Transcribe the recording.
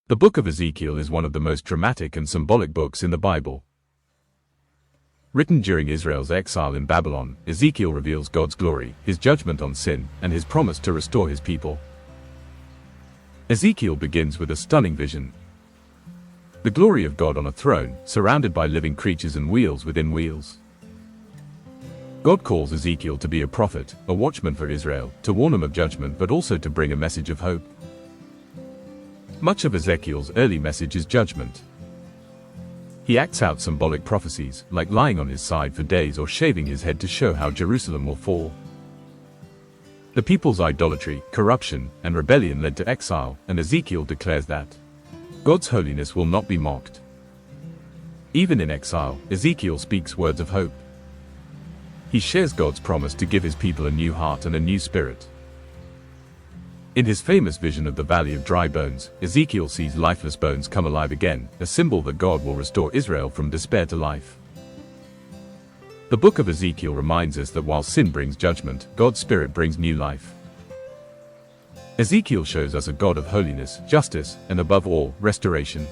The Book of Ezekiel is one of the most dramatic and symbolic books in the Bible. Written during Israel's exile in Babylon, Ezekiel reveals God's glory, his judgment on sin, and his promise to restore his people. Ezekiel begins with a stunning vision. The glory of God on a throne, surrounded by living creatures and wheels within wheels. God calls Ezekiel to be a prophet, a watchman for Israel, to warn them of judgment but also to bring a message of hope. Much of Ezekiel's early message is judgment. He acts out symbolic prophecies, like lying on his side for days or shaving his head to show how Jerusalem will fall. The people's idolatry, corruption, and rebellion led to exile, and Ezekiel declares that God's holiness will not be mocked. Even in exile, Ezekiel speaks words of hope. He shares God's promise to give his people a new heart and a new spirit. In his famous vision of the Valley of Dry Bones, Ezekiel sees lifeless bones come alive again, a symbol that God will restore Israel from despair to life. The Book of Ezekiel reminds us that while sin brings judgment, God's Spirit brings new life. Ezekiel shows us a God of holiness, justice, and above all, restoration.